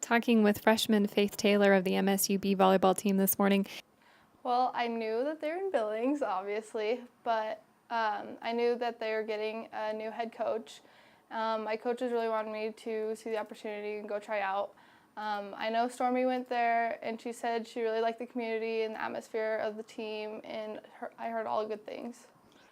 talking with freshman Faith Taylor of the MSUB volleyball team this morning. Well, I knew that they were in Billings, obviously, but I knew that they were getting a new head coach. My coaches really wanted me to see the opportunity and go try out. I know Stormy went there, and she said she really liked the community and the atmosphere of the team, and I heard all good things.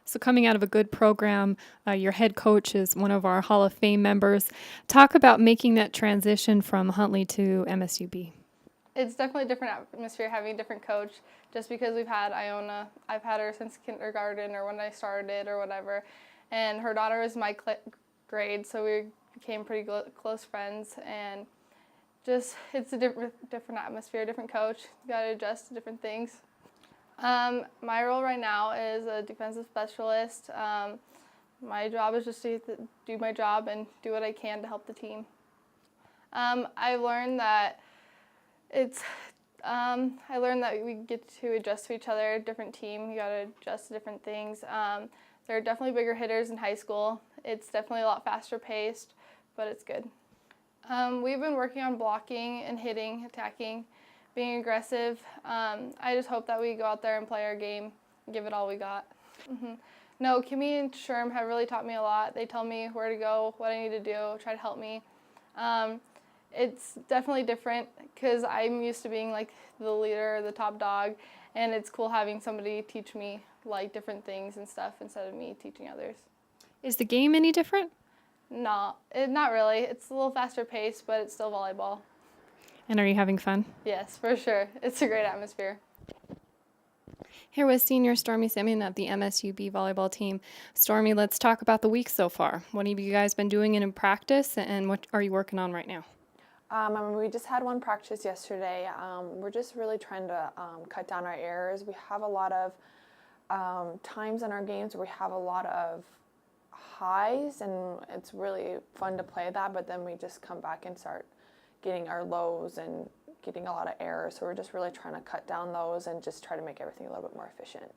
So coming out of a good program, your head coach is one of our Hall of Fame members. Talk about making that transition from Huntley to MSUB. It's definitely a different atmosphere having a different coach, just because we've had Iona. I've had her since kindergarten or when I started or whatever, and her daughter was my grade, so we became pretty close friends, and just it's a different atmosphere, different coach. You got to adjust to different things. My role right now is a defensive specialist. My job is just to do my job and do what I can to help the team. I learned that we get to adjust to each other, different team, you got to adjust to different things. There are definitely bigger hitters in high school. It's definitely a lot faster paced, but it's good. We've been working on blocking and hitting, attacking, being aggressive. I just hope that we go out there and play our game and give it all we got. No, Kimmy and Sherm have really taught me a lot. They tell me where to go, what I need to do, try to help me. It's definitely different because I'm used to being like the leader, the top dog, and it's cool having somebody teach me like different things and stuff instead of me teaching others. Is the game any different? No, not really. It's a little faster paced, but it's still volleyball. And are you having fun? Yes, for sure. It's a great atmosphere. Here with senior Stormy Simon of the MSUB volleyball team. Stormy, let's talk about the week so far. What have you guys been doing in practice, and what are you working on right now? We just had one practice yesterday. We're just really trying to cut down our errors. We have a lot of times in our games where we have a lot of highs, and it's really fun to play that, but then we just come back and start getting our lows and getting a lot of errors. So we're just really trying to cut down those and just try to make everything a little bit more efficient.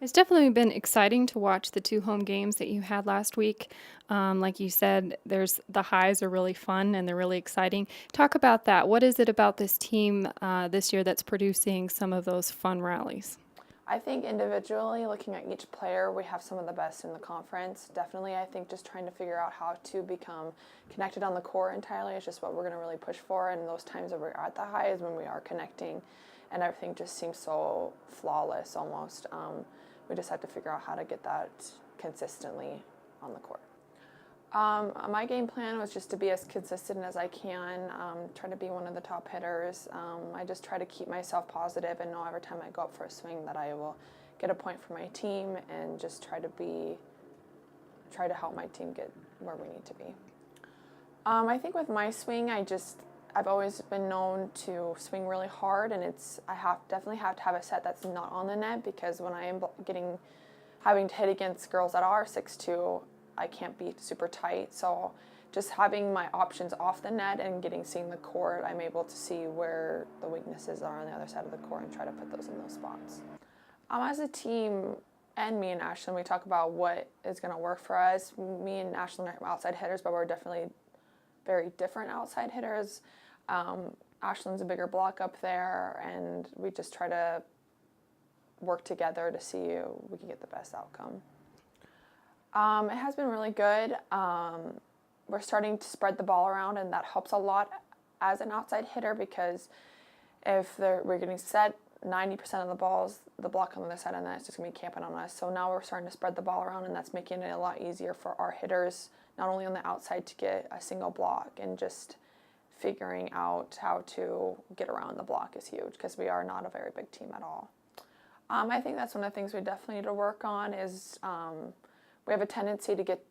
It's definitely been exciting to watch the 2 home games that you had last week. Like you said, the highs are really fun and they're really exciting. Talk about that. What is it about this team this year that's producing some of those fun rallies? I think individually, looking at each player, we have some of the best in the conference. Definitely, I think just trying to figure out how to become connected on the court entirely is just what we're going to really push for. And those times that we're at the high is when we are connecting, and everything just seems so flawless almost. We just have to figure out how to get that consistently on the court. My game plan was just to be as consistent as I can, try to be one of the top hitters. I just try to keep myself positive and know every time I go up for a swing that I will get a point for my team, and just try to help my team get where we need to be. I think with my swing, I've always been known to swing really hard, and I definitely have to have a set that's not on the net, because when I am having to hit against girls that are 6'2", I can't be super tight. So just having my options off the net and seeing the court, I'm able to see where the weaknesses are on the other side of the court and try to put those in those spots. As a team, and me and Ashlyn, we talk about what is going to work for us. Me and Ashlyn are outside hitters, but we're definitely very different outside hitters. Ashlyn's a bigger block up there, and we just try to work together to see if we can get the best outcome. It has been really good. We're starting to spread the ball around, and that helps a lot as an outside hitter, because if we're getting set 90% of the balls, the block on the other side of that is just going to be camping on us. So now we're starting to spread the ball around, and that's making it a lot easier for our hitters, not only on the outside to get a single block, and just figuring out how to get around the block is huge, because we are not a very big team at all. I think that's one of the things we definitely need to work on is we have a tendency to get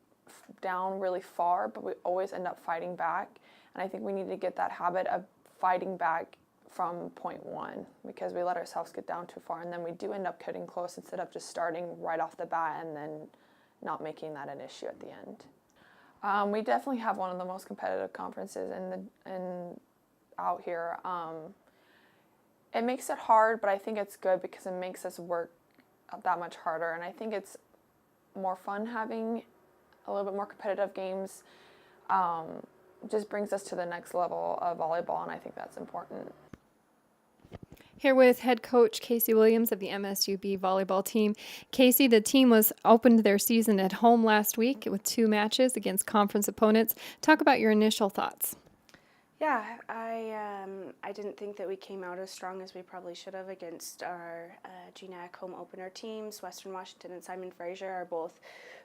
down really far, but we always end up fighting back. And I think we need to get that habit of fighting back from point one, because we let ourselves get down too far, and then we do end up cutting close instead of just starting right off the bat and then not making that an issue at the end. We definitely have one of the most competitive conferences out here. It makes it hard, but I think it's good because it makes us work that much harder, and I think it's more fun having a little bit more competitive games. just brings us to the next level of volleyball, and I think that's important. Here with head coach Casey Williams of the MSUB volleyball team. Casey, the team was opened their season at home last week with 2 matches against conference opponents. Talk about your initial thoughts. Yeah, I didn't think that we came out as strong as we probably should have against our GNAC home opener teams. Western Washington and Simon Fraser are both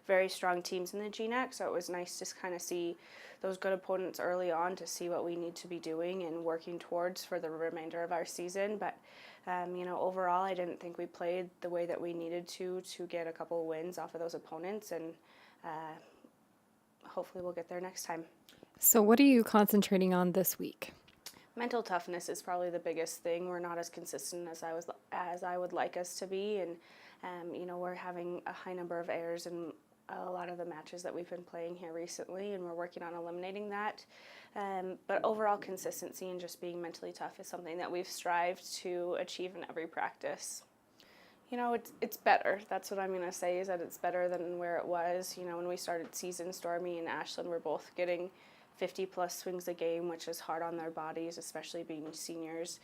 very strong teams in the GNAC, so it was nice to kind of see those good opponents early on to see what we need to be doing and working towards for the remainder of our season. But overall, I didn't think we played the way that we needed to get a couple of wins off of those opponents, and hopefully we'll get there next time. So what are you concentrating on this week? Mental toughness is probably the biggest thing. We're not as consistent as I would like us to be, and we're having a high number of errors in a lot of the matches that we've been playing here recently, and we're working on eliminating that. But overall consistency and just being mentally tough is something that we've strived to achieve in every practice. It's better. That's what I'm going to say, is that it's better than where it was. When we started season, Stormy and Ashlyn were both getting 50-plus swings a game, which is hard on their bodies, especially being seniors.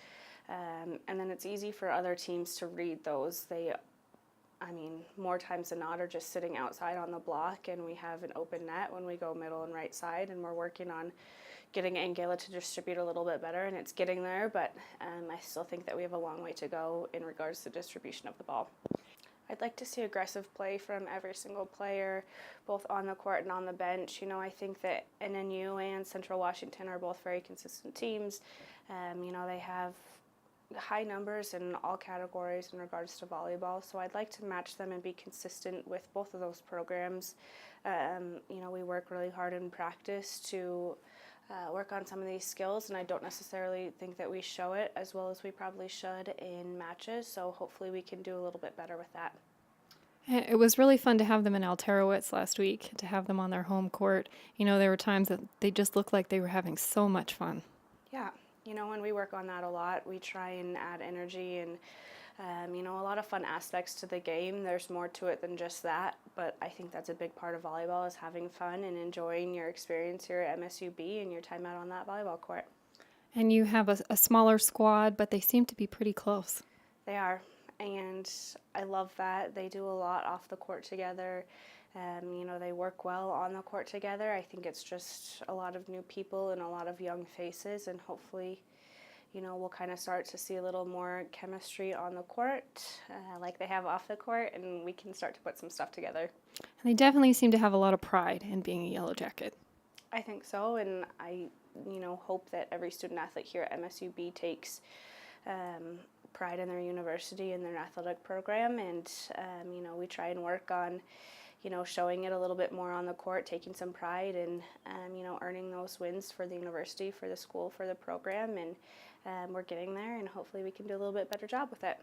And then it's easy for other teams to read those. More times than not are just sitting outside on the block, and we have an open net when we go middle and right side, and we're working on getting Angela to distribute a little bit better, and it's getting there, but I still think that we have a long way to go in regards to distribution of the ball. I'd like to see aggressive play from every single player, both on the court and on the bench. I think that NNU and Central Washington are both very consistent teams. They have high numbers in all categories in regards to volleyball, so I'd like to match them and be consistent with both of those programs. We work really hard in practice to work on some of these skills, and I don't necessarily think that we show it as well as we probably should in matches, so hopefully we can do a little bit better with that. It was really fun to have them in Alterowitz last week, to have them on their home court. There were times that they just looked like they were having so much fun. Yeah, when we work on that a lot, we try and add energy and a lot of fun aspects to the game. There's more to it than just that, but I think that's a big part of volleyball, is having fun and enjoying your experience here at MSUB and your time out on that volleyball court. And you have a smaller squad, but they seem to be pretty close. They are, and I love that. They do a lot off the court together. They work well on the court together. I think it's just a lot of new people and a lot of young faces, and hopefully we'll kind of start to see a little more chemistry on the court like they have off the court, and we can start to put some stuff together. And they definitely seem to have a lot of pride in being a Yellow Jacket. I think so, and I hope that every student athlete here at MSUB takes pride in their university and their athletic program, and we try and work on showing it a little bit more on the court, taking some pride and earning those wins for the university, for the school, for the program, and we're getting there, and hopefully we can do a little bit better job with it.